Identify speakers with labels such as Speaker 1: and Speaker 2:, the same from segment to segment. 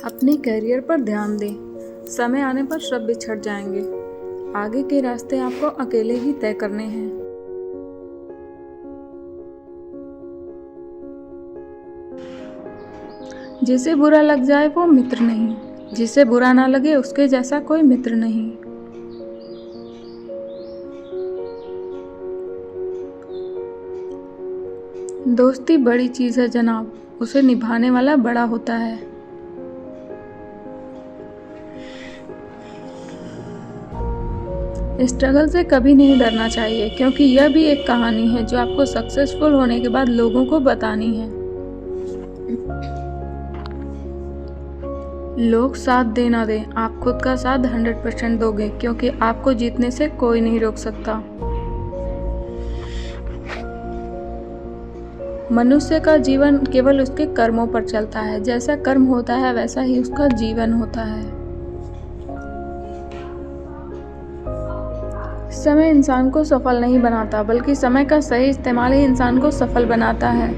Speaker 1: अपने करियर पर ध्यान दें। समय आने पर सब बिछड़ जाएंगे। आगे के रास्ते आपको अकेले ही तय करने हैं। जिसे बुरा लग जाए वो मित्र नहीं, जिसे बुरा ना लगे उसके जैसा कोई मित्र नहीं। दोस्ती बड़ी चीज है जनाब, उसे निभाने वाला बड़ा होता है। स्ट्रगल से कभी नहीं डरना चाहिए, क्योंकि यह भी एक कहानी है जो आपको सक्सेसफुल होने के बाद लोगों को बतानी है। लोग साथ दे ना दें, आप खुद का साथ 100% दोगे, क्योंकि आपको जीतने से कोई नहीं रोक सकता। मनुष्य का जीवन केवल उसके कर्मों पर चलता है। जैसा कर्म होता है वैसा ही उसका जीवन होता है। समय इंसान को सफल नहीं बनाता, बल्कि समय का सही इस्तेमाल ही इंसान को सफल बनाता है।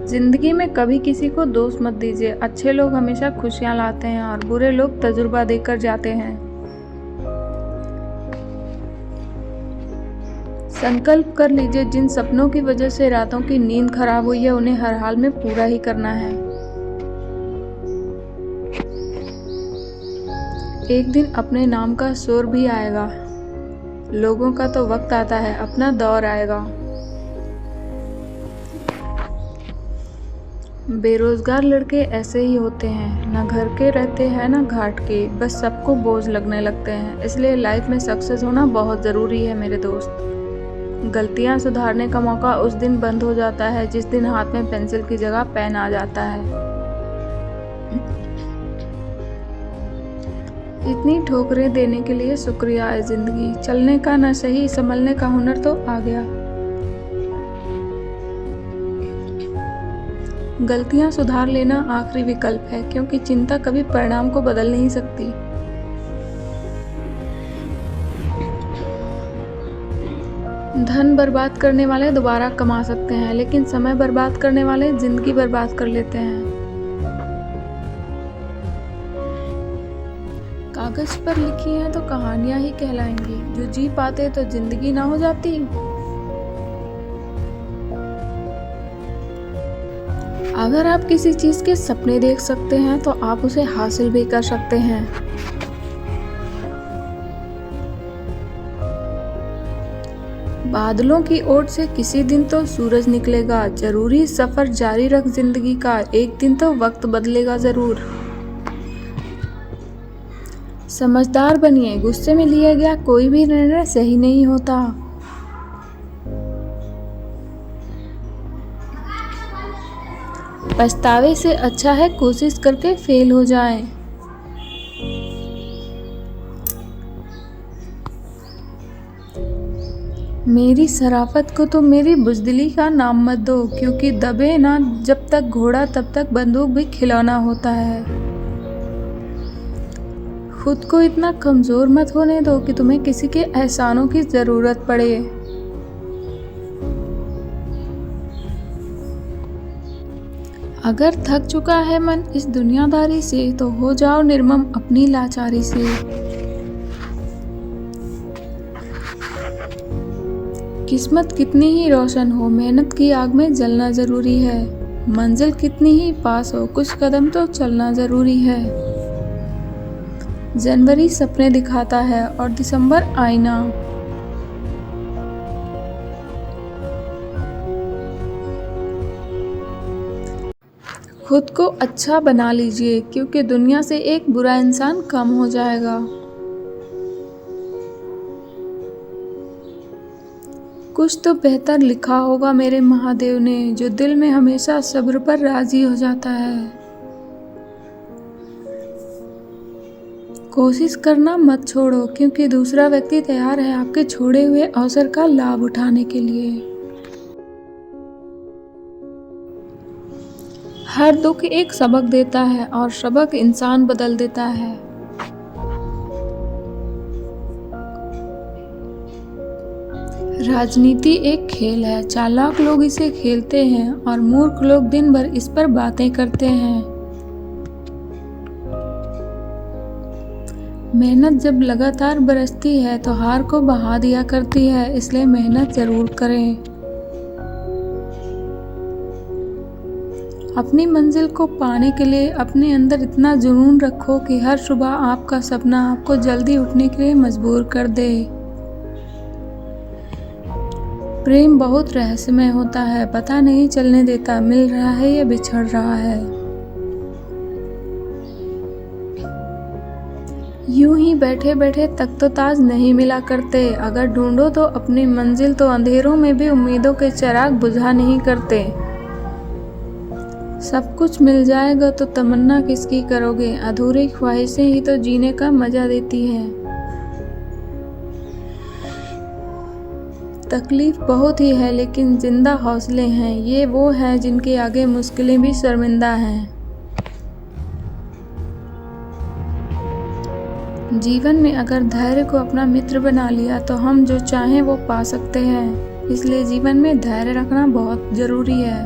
Speaker 1: जिंदगी में कभी किसी को दोष मत दीजिए। अच्छे लोग हमेशा खुशियां लाते हैं और बुरे लोग तजुर्बा देकर जाते हैं। संकल्प कर लीजिए, जिन सपनों की वजह से रातों की नींद खराब हुई है उन्हें हर हाल में पूरा ही करना है। एक दिन अपने नाम का शोर भी आएगा। लोगों का तो वक्त आता है, अपना दौर आएगा। बेरोजगार लड़के ऐसे ही होते हैं, ना घर के रहते हैं ना घाट के, बस सबको बोझ लगने लगते हैं। इसलिए लाइफ में सक्सेस होना बहुत ज़रूरी है मेरे दोस्त। गलतियां सुधारने का मौका उस दिन बंद हो जाता है जिस दिन हाथ में पेंसिल की जगह पेन आ जाता है। इतनी ठोकरें देने के लिए शुक्रिया है जिंदगी। चलने का न सही, संभलने का हुनर तो आ गया। गलतियां सुधार लेना आखिरी विकल्प है, क्योंकि चिंता कभी परिणाम को बदल नहीं सकती। धन बर्बाद करने वाले दोबारा कमा सकते हैं, लेकिन समय बर्बाद करने वाले जिंदगी बर्बाद कर लेते हैं। कागज पर लिखी हैं तो कहानियां ही कहलाएंगी। जो जी पाते तो जिंदगी ना हो जाती। अगर आप किसी चीज के सपने देख सकते हैं तो आप उसे हासिल भी कर सकते हैं। बादलों की ओट से किसी दिन तो सूरज निकलेगा। जरूरी सफर जारी रख जिंदगी का, एक दिन तो वक्त बदलेगा जरूर। समझदार बनिए, गुस्से में लिया गया कोई भी निर्णय सही नहीं होता। पछतावे से अच्छा है कोशिश करके फेल हो जाएं। मेरी शराफत को तो मेरी बुज़दिली का नाम मत दो, क्योंकि दबे ना जब तक घोड़ा तब तक बंदूक भी खिलौना होता है। खुद को इतना कमज़ोर मत होने दो कि तुम्हें किसी के एहसानों की ज़रूरत पड़े। अगर थक चुका है मन इस दुनियादारी से, तो हो जाओ निर्मम अपनी लाचारी से। किस्मत कितनी ही रोशन हो, मेहनत की आग में जलना ज़रूरी है। मंजिल कितनी ही पास हो, कुछ कदम तो चलना ज़रूरी है। जनवरी सपने दिखाता है और दिसंबर आईना। खुद को अच्छा बना लीजिए, क्योंकि दुनिया से एक बुरा इंसान कम हो जाएगा। कुछ तो बेहतर लिखा होगा मेरे महादेव ने, जो दिल में हमेशा सब्र पर राजी हो जाता है। कोशिश करना मत छोड़ो, क्योंकि दूसरा व्यक्ति तैयार है आपके छोड़े हुए अवसर का लाभ उठाने के लिए। हर दुख एक सबक देता है और सबक इंसान बदल देता है। राजनीति एक खेल है, चालाक लोग इसे खेलते हैं और मूर्ख लोग दिन भर इस पर बातें करते हैं। मेहनत जब लगातार बरसती है तो हार को बहा दिया करती है, इसलिए मेहनत जरूर करें। अपनी मंजिल को पाने के लिए अपने अंदर इतना जुनून रखो कि हर सुबह आपका सपना आपको जल्दी उठने के लिए मजबूर कर दे। प्रेम बहुत रहस्यमय होता है, पता नहीं चलने देता मिल रहा है या बिछड़ रहा है। यूं ही बैठे बैठे तख्तोताज नहीं मिला करते, अगर ढूंढो तो अपनी मंजिल तो अंधेरों में भी उम्मीदों के चिराग बुझा नहीं करते। सब कुछ मिल जाएगा तो तमन्ना किसकी करोगे, अधूरी ख्वाहिशें ही तो जीने का मजा देती हैं। तकलीफ बहुत ही है लेकिन जिंदा हौसले हैं, ये वो हैं जिनके आगे मुश्किलें भी शर्मिंदा हैं। जीवन में अगर धैर्य को अपना मित्र बना लिया तो हम जो चाहें वो पा सकते हैं, इसलिए जीवन में धैर्य रखना बहुत जरूरी है।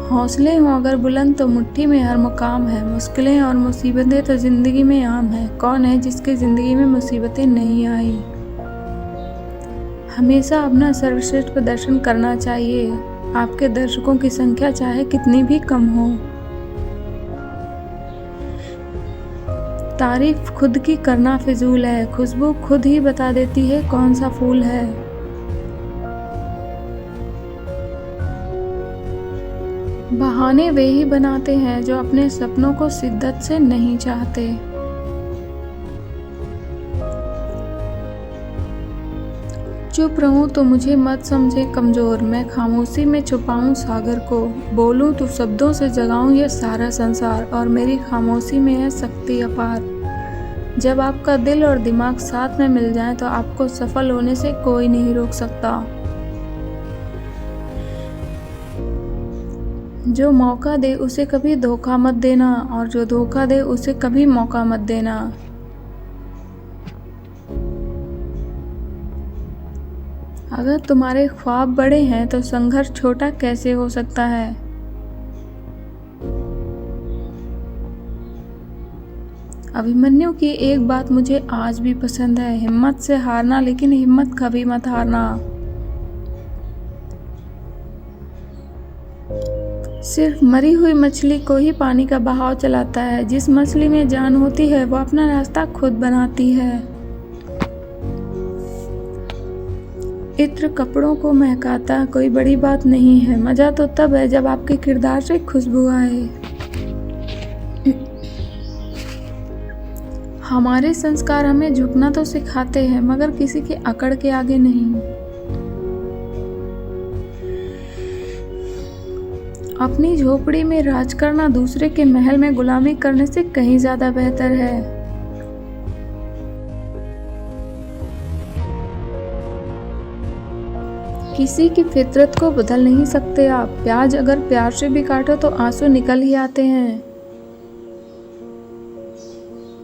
Speaker 1: हौसले हों अगर बुलंद तो मुट्ठी में हर मुकाम है, मुश्किलें और मुसीबतें तो जिंदगी में आम है, कौन है जिसके जिंदगी में मुसीबतें नहीं आई। हमेशा अपना सर्वश्रेष्ठ प्रदर्शन करना चाहिए, आपके दर्शकों की संख्या चाहे कितनी भी कम हो। तारीफ खुद की करना फिजूल है, खुशबू खुद ही बता देती है कौन सा फूल है। बहाने वे ही बनाते हैं जो अपने सपनों को शिद्दत से नहीं चाहते। चुप रहूं तो मुझे मत समझे कमजोर, मैं खामोशी में छुपाऊं सागर को, बोलूं तो शब्दों से जगाऊं ये सारा संसार, और मेरी खामोशी में है शक्ति अपार। जब आपका दिल और दिमाग साथ में मिल जाएं तो आपको सफल होने से कोई नहीं रोक सकता। जो मौका दे उसे कभी धोखा मत देना, और जो धोखा दे उसे कभी मौका मत देना। अगर तुम्हारे ख्वाब बड़े हैं तो संघर्ष छोटा कैसे हो सकता है। अभिमन्यु की एक बात मुझे आज भी पसंद है, हिम्मत से हारना लेकिन हिम्मत कभी मत हारना। सिर्फ मरी हुई मछली को ही पानी का बहाव चलाता है, जिस मछली में जान होती है वो अपना रास्ता खुद बनाती है। इत्र कपड़ों को महकाता कोई बड़ी बात नहीं है, मजा तो तब है जब आपके किरदार से खुशबू आए। हमारे संस्कार हमें झुकना तो सिखाते हैं मगर किसी के अकड़ के आगे नहीं। अपनी झोपड़ी में राज करना दूसरे के महल में गुलामी करने से कहीं ज्यादा बेहतर है। किसी की फितरत को बदल नहीं सकते आप, प्याज अगर प्यार से भी काटो तो आंसू निकल ही आते हैं।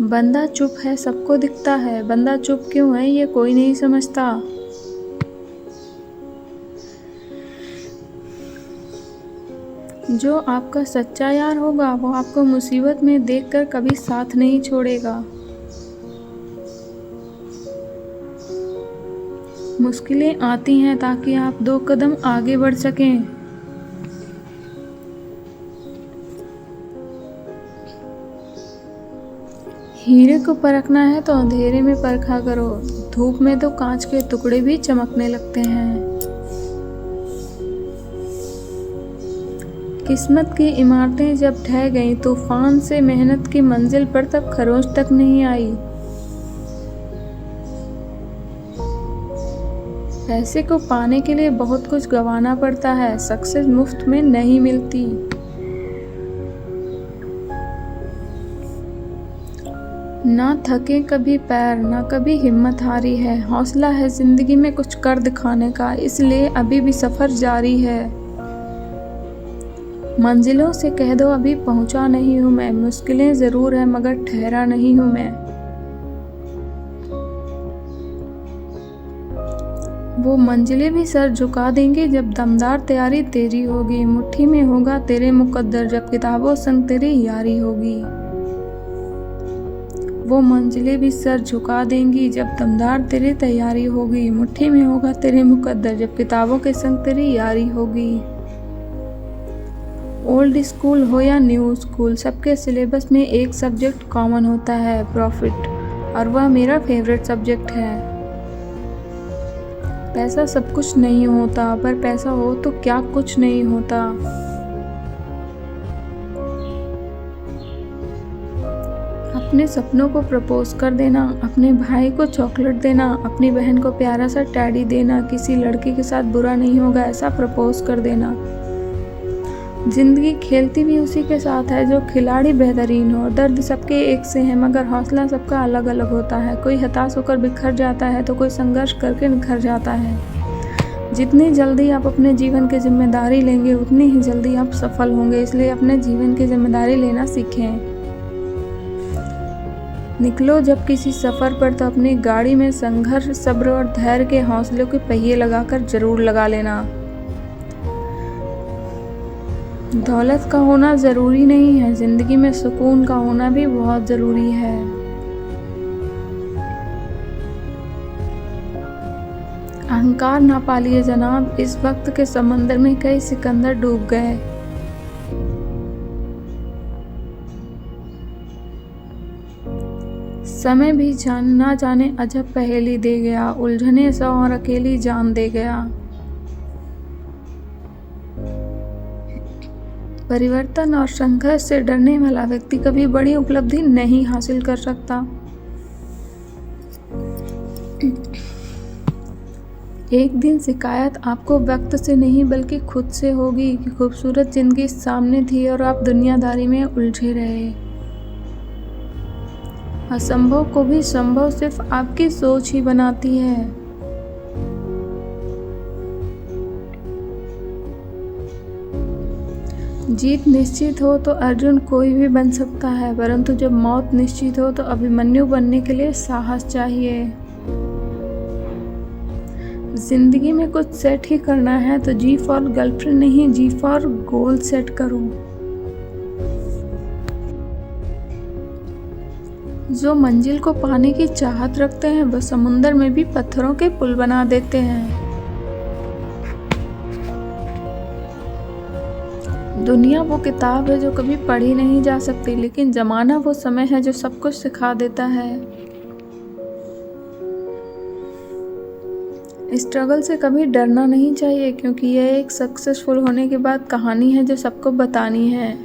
Speaker 1: बंदा चुप है सबको दिखता है, बंदा चुप क्यों है ये कोई नहीं समझता। जो आपका सच्चा यार होगा वो आपको मुसीबत में देखकर कभी साथ नहीं छोड़ेगा। मुश्किलें आती हैं ताकि आप 2 कदम आगे बढ़ सकें। हीरे को परखना है तो अंधेरे में परखा करो, धूप में तो कांच के टुकड़े भी चमकने लगते हैं। किस्मत की इमारतें जब ढह गईं, तूफान से मेहनत की मंजिल पर तब खरोंच तक नहीं आई। पैसे को पाने के लिए बहुत कुछ गंवाना पड़ता है, सक्सेस मुफ्त में नहीं मिलती। ना थके कभी पैर, ना कभी हिम्मत हारी है, हौसला है जिंदगी में कुछ कर दिखाने का, इसलिए अभी भी सफर जारी है। मंजिलों से कह दो अभी पहुंचा नहीं हूं मैं, मुश्किलें जरूर है मगर ठहरा नहीं हूं मैं। वो मंजिलें भी सर झुका देंगी जब दमदार तैयारी तेरी होगी, मुट्ठी में होगा तेरे मुकद्दर जब किताबों संग तेरी यारी होगी। वो मंजिलें भी सर झुका देंगी जब दमदार तेरी तैयारी होगी, मुट्ठी में होगा तेरे मुकद्दर जब किताबों के संग तेरी यारी होगी। ओल्ड स्कूल हो या न्यू स्कूल, सबके सिलेबस में एक सब्जेक्ट कॉमन होता है, प्रॉफिट, और वह मेरा फेवरेट सब्जेक्ट है। पैसा सब कुछ नहीं होता, पर पैसा हो तो क्या कुछ नहीं होता। अपने सपनों को प्रपोज कर देना, अपने भाई को चॉकलेट देना, अपनी बहन को प्यारा सा टैडी देना, किसी लड़की के साथ बुरा नहीं होगा ऐसा प्रपोज कर देना। जिंदगी खेलती भी उसी के साथ है जो खिलाड़ी बेहतरीन हो। दर्द सबके एक से है मगर हौसला सबका अलग अलग होता है। कोई हताश होकर बिखर जाता है तो कोई संघर्ष करके निखर जाता है। जितनी जल्दी आप अपने जीवन की जिम्मेदारी लेंगे उतनी ही जल्दी आप सफल होंगे, इसलिए अपने जीवन की जिम्मेदारी लेना सीखें। निकलो जब किसी सफ़र पर तो अपनी गाड़ी में संघर्ष, सब्र और धैर्य के हौसलों के पहिए लगाकर जरूर लगा लेना। दौलत का होना ज़रूरी नहीं है, ज़िंदगी में सुकून का होना भी बहुत ज़रूरी है। अहंकार ना पालिए जनाब, इस वक्त के समंदर में कई सिकंदर डूब गए। समय भी ना जाने अजब पहेली दे गया, उलझने सौ और अकेली जान दे गया। परिवर्तन और संघर्ष से डरने वाला व्यक्ति कभी बड़ी उपलब्धि नहीं हासिल कर सकता। एक दिन शिकायत आपको वक्त से नहीं बल्कि खुद से होगी कि खूबसूरत जिंदगी सामने थी और आप दुनियादारी में उलझे रहे। असंभव को भी संभव सिर्फ आपकी सोच ही बनाती है। जीत निश्चित हो तो अर्जुन कोई भी बन सकता है, परंतु जब मौत निश्चित हो तो अभिमन्यु बनने के लिए साहस चाहिए। जिंदगी में कुछ सेट ही करना है तो जी फॉर गर्लफ्रेंड नहीं, जी फॉर गोल सेट करो। जो मंजिल को पाने की चाहत रखते हैं वह समुंदर में भी पत्थरों के पुल बना देते हैं। दुनिया वो किताब है जो कभी पढ़ी नहीं जा सकती, लेकिन ज़माना वो समय है जो सब कुछ सिखा देता है। स्ट्रगल से कभी डरना नहीं चाहिए, क्योंकि यह एक सक्सेसफुल होने के बाद कहानी है जो सबको बतानी है।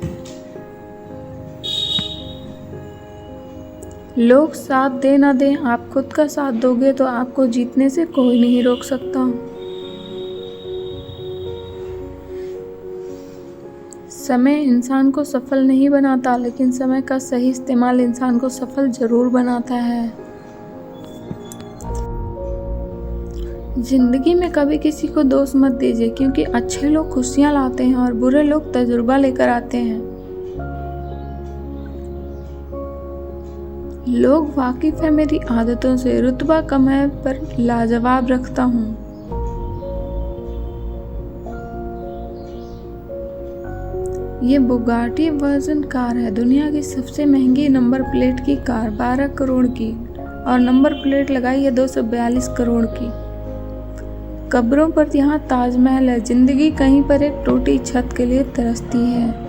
Speaker 1: लोग साथ दे ना दें, आप खुद का साथ दोगे तो आपको जीतने से कोई नहीं रोक सकता। समय इंसान को सफल नहीं बनाता, लेकिन समय का सही इस्तेमाल इंसान को सफल जरूर बनाता है। जिंदगी में कभी किसी को दोष मत दीजिए, क्योंकि अच्छे लोग खुशियां लाते हैं और बुरे लोग तजुर्बा लेकर आते हैं। लोग वाकिफ है मेरी आदतों से, रुतबा कम है पर लाजवाब रखता हूँ। ये बुगाटी वर्जन कार है, दुनिया की सबसे महंगी नंबर प्लेट की कार, 12 करोड़ की, और नंबर प्लेट लगाई है 242 करोड़ की। कब्रों पर यहाँ ताजमहल है, जिंदगी कहीं पर एक टूटी छत के लिए तरसती है।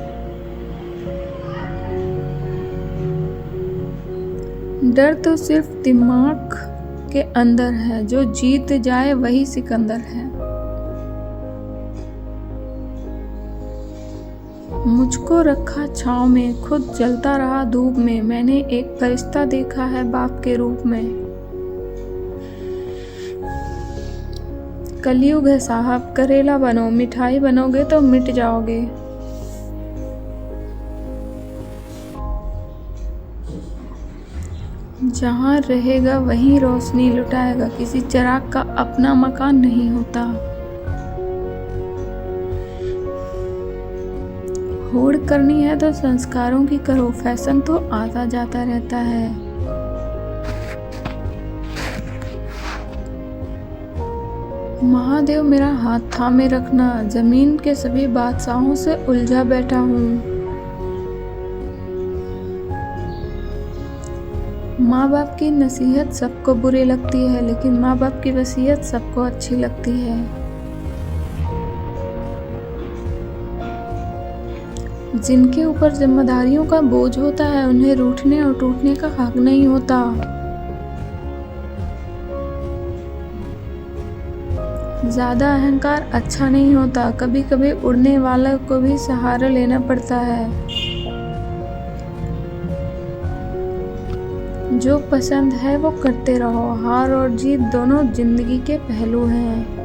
Speaker 1: डर तो सिर्फ दिमाग के अंदर है, जो जीत जाए वही सिकंदर है। मुझको रखा छाँव में, खुद जलता रहा धूप में, मैंने एक फरिश्ता देखा है बाप के रूप में। कलयुग है साहब, करेला बनो, मिठाई बनोगे तो मिट जाओगे। जहाँ रहेगा वहीं रोशनी लुटाएगा, किसी चिराग का अपना मकान नहीं होता। होड़ करनी है तो संस्कारों की करो, फैशन तो आता जाता रहता है। महादेव मेरा हाथ थामे रखना, जमीन के सभी बादशाहों से उलझा बैठा हूँ। माँ बाप की नसीहत सबको बुरी लगती है, लेकिन माँ बाप की वसीयत सबको अच्छी लगती है। जिनके ऊपर जिम्मेदारियों का बोझ होता है, उन्हें रूठने और टूटने का हक नहीं होता। ज़्यादा अहंकार अच्छा नहीं होता, कभी कभी उड़ने वाला को भी सहारा लेना पड़ता है। जो पसंद है वो करते रहो, हार और जीत दोनों जिंदगी के पहलू हैं।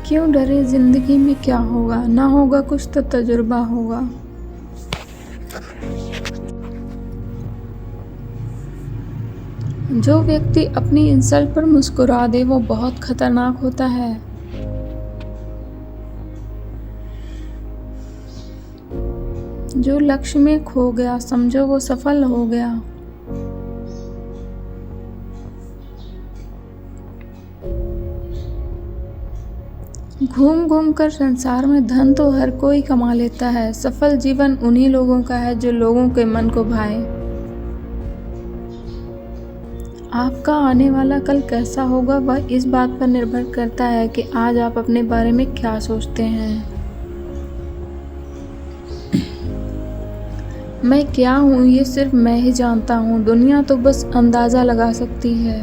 Speaker 1: क्यों डरे, जिंदगी में क्या होगा, ना होगा कुछ तो तजुर्बा होगा। जो व्यक्ति अपनी इंसल्ट पर मुस्कुरा दे वो बहुत खतरनाक होता है। जो लक्ष्य में खो गया, समझो वो सफल हो गया। घूम घूम कर संसार में धन तो हर कोई कमा लेता है, सफल जीवन उन्हीं लोगों का है जो लोगों के मन को भाए। आपका आने वाला कल कैसा होगा वह इस बात पर निर्भर करता है कि आज आप अपने बारे में क्या सोचते हैं। मैं क्या हूँ ये सिर्फ मैं ही जानता हूँ, दुनिया तो बस अंदाज़ा लगा सकती है।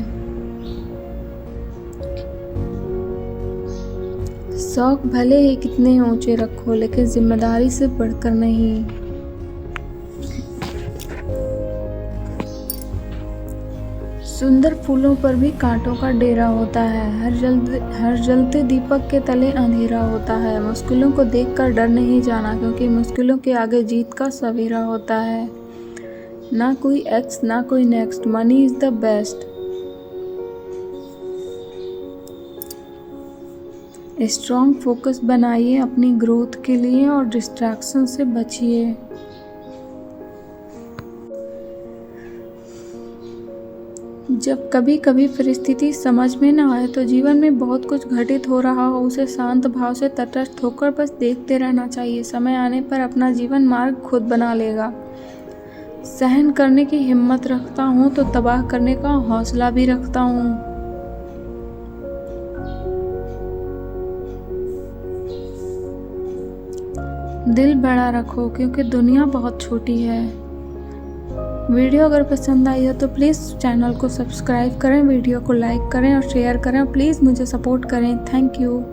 Speaker 1: शौक भले ही कितने ऊंचे रखो, लेकिन जिम्मेदारी से बढ़कर नहीं। सुंदर फूलों पर भी कांटों का डेरा होता है, हर जलते दीपक के तले अंधेरा होता है। मुश्किलों को देखकर डर नहीं जाना, क्योंकि मुश्किलों के आगे जीत का सवेरा होता है। ना कोई एक्स ना कोई next, money is the best. Strong focus बनाइए अपनी ग्रोथ के लिए और डिस्ट्रैक्शन से बचिए। जब कभी कभी परिस्थिति समझ में ना आए तो जीवन में बहुत कुछ घटित हो रहा हो, उसे शांत भाव से तटस्थ होकर बस देखते रहना चाहिए। समय आने पर अपना जीवन मार्ग खुद बना लेगा। सहन करने की हिम्मत रखता हूँ तो तबाह करने का हौसला भी रखता हूँ। दिल बड़ा रखो, क्योंकि दुनिया बहुत छोटी है। वीडियो अगर पसंद आई हो तो प्लीज़ चैनल को सब्सक्राइब करें, वीडियो को लाइक करें और शेयर करें। प्लीज़ मुझे सपोर्ट करें। Thank you.